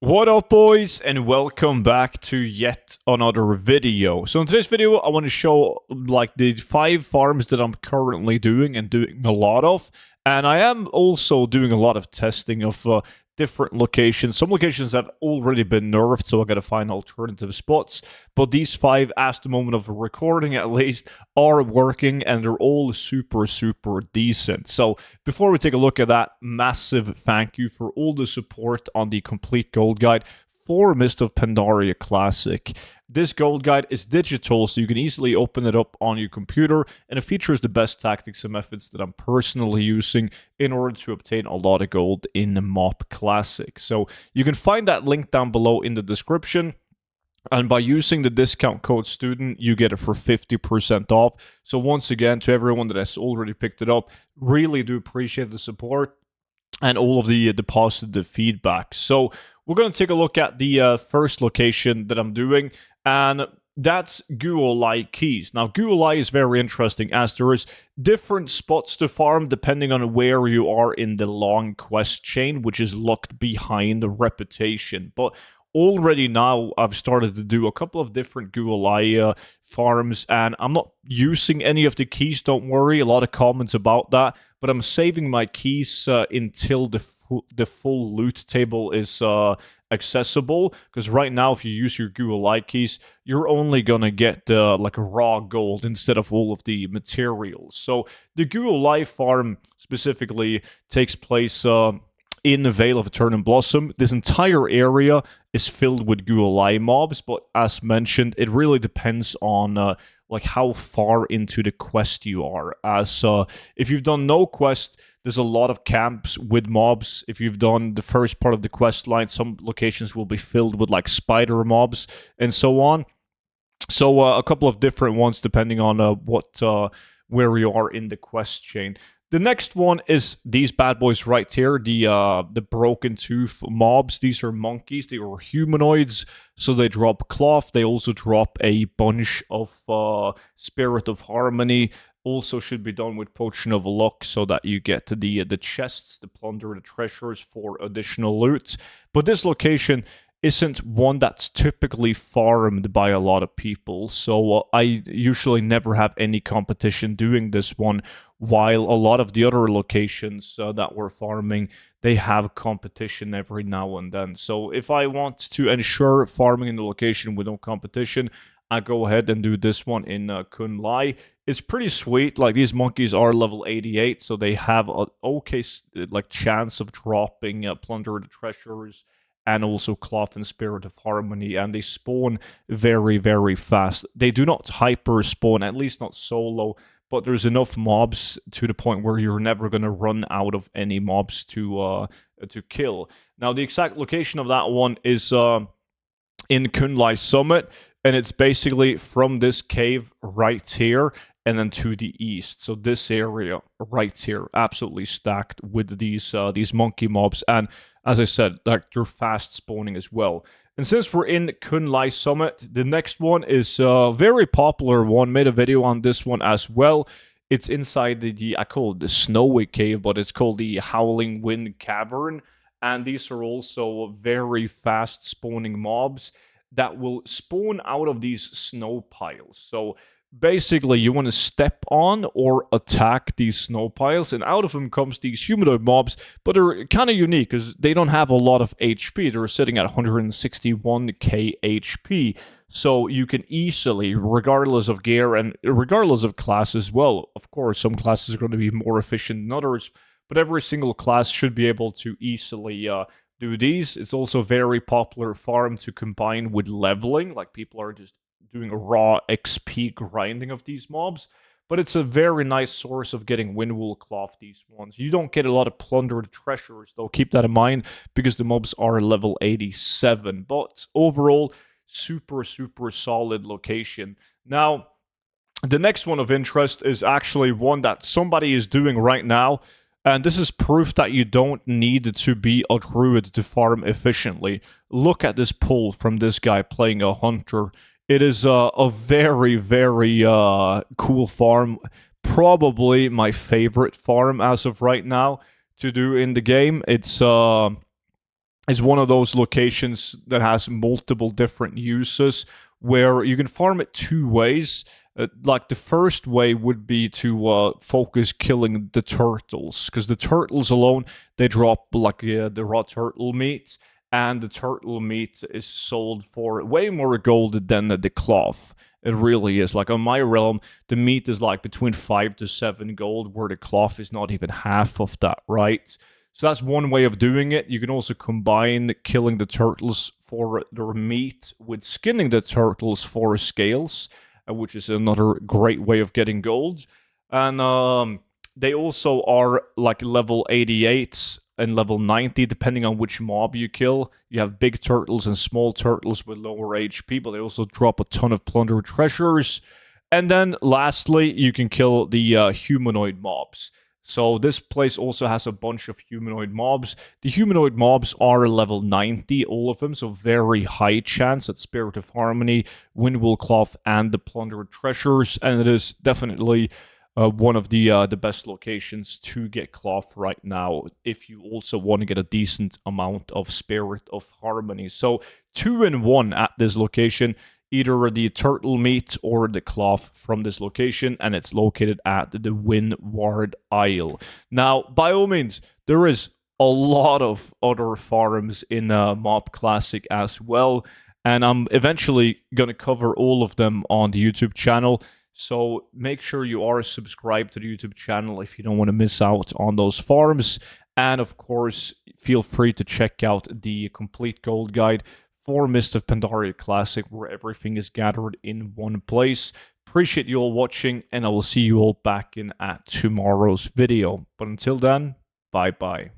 What up, boys, and welcome back to yet another video. So in today's video, I want to show like the 5 farms that I'm currently doing and doing a lot of. And I am also doing a lot of testing of different locations. Some locations have already been nerfed, so I gotta find alternative spots. But these 5, as the moment of recording at least, are working, and they're all super decent. So before we take a look at that, massive thank you for all the support on the complete gold guide for Mist of Pandaria Classic. This gold guide is digital, so you can easily open it up on your computer, and it features the best tactics and methods that I'm personally using in order to obtain a lot of gold in the MoP Classic. So you can find that link down below in the description. And by using the discount code Studen, you get it for 50% off. So once again, to everyone that has already picked it up, really do appreciate the support and all of the positive feedback. So we're going to take a look at the first location that I'm doing, and that's Guolai Keys. Now, Guolai is very interesting as there is different spots to farm depending on where you are in the long quest chain, which is locked behind the reputation. But already now, I've started to do a couple of different Guolai farms, and I'm not using any of the keys, don't worry. A lot of comments about that, but I'm saving my keys until the full loot table is accessible, because right now, if you use your Guolai keys, you're only gonna get like raw gold instead of all of the materials. So the Guolai farm specifically takes place in the Vale of Eternal Blossom. This entire area is filled with Guolai mobs, but as mentioned, it really depends on like how far into the quest you are. As if you've done no quest, there's a lot of camps with mobs. If you've done the first part of the quest line, some locations will be filled with like spider mobs and so on. So a couple of different ones depending on where you are in the quest chain. The next one is these bad boys right here, the broken tooth mobs. These are monkeys. They are humanoids, so they drop cloth. They also drop a bunch of Spirit of Harmony. Also should be done with Potion of Luck so that you get the chests, the plunder, the treasures for additional loot. But this location isn't one that's typically farmed by a lot of people, so I usually never have any competition doing this one, while a lot of the other locations that we're farming, they have competition every now and then. So if I want to ensure farming in the location with no competition, I go ahead and do this one in Kunlai. It's pretty sweet. Like, these monkeys are level 88, so they have an okay like chance of dropping plunder the treasures, and also Cloth and Spirit of Harmony, and they spawn very fast. They do not hyper spawn, at least not solo, but there's enough mobs to the point where you're never going to run out of any mobs to kill. Now, the exact location of that one is in Kunlai Summit, and it's basically from this cave right here and then to the east. So this area right here, absolutely stacked with these monkey mobs, and as I said, like, they're fast spawning as well. And since we're in Kunlai Summit, the next one is a very popular one. Made a video on this one as well. It's inside I call it the Snowy Cave, but it's called the Howling Wind Cavern. And these are also very fast spawning mobs that will spawn out of these snow piles. So basically, you want to step on or attack these snow piles, and out of them comes these humanoid mobs, but they're kind of unique because they don't have a lot of HP. They're sitting at 161k HP, so you can easily, regardless of gear and regardless of class as well, of course, some classes are going to be more efficient than others, but every single class should be able to easily do these. It's also a very popular farm to combine with leveling, like people are just doing a raw XP grinding of these mobs, but it's a very nice source of getting Windwool cloth, these ones. You don't get a lot of plundered treasures, though, keep that in mind, because the mobs are level 87, but overall, super solid location. Now, the next one of interest is actually one that somebody is doing right now, and this is proof that you don't need to be a druid to farm efficiently. Look at this pull from this guy playing a hunter. It is a very cool farm. Probably my favorite farm as of right now to do in the game. It's is one of those locations that has multiple different uses where you can farm it two ways. Like the first way would be to focus killing the turtles, because the turtles alone, they drop like the raw turtle meat, and the turtle meat is sold for way more gold than the cloth. It really is. Like on my realm, the meat is like between 5 to 7 gold, where the cloth is not even half of that, right? So that's one way of doing it. You can also combine killing the turtles for their meat with skinning the turtles for scales, which is another great way of getting gold. And they also are like level 88 and level 90, depending on which mob you kill. You have big turtles and small turtles with lower HP, but they also drop a ton of plunder treasures. And then lastly, you can kill the humanoid mobs. So this place also has a bunch of humanoid mobs. The humanoid mobs are level 90, all of them, so very high chance at Spirit of Harmony, Windward Cloth, and the Plundered Treasures, and it is definitely one of the best locations to get cloth right now if you also want to get a decent amount of Spirit of Harmony. So 2-in-1 at this location, either the turtle meat or the cloth from this location, and it's located at the Windward Isle. Now, by all means, there is a lot of other farms in MoP Classic as well, and I'm eventually going to cover all of them on the YouTube channel. So make sure you are subscribed to the YouTube channel if you don't want to miss out on those farms. And of course, feel free to check out the complete gold guide for Mist of Pandaria Classic, where everything is gathered in one place. Appreciate you all watching, and I will see you all back in at tomorrow's video. But until then, bye-bye.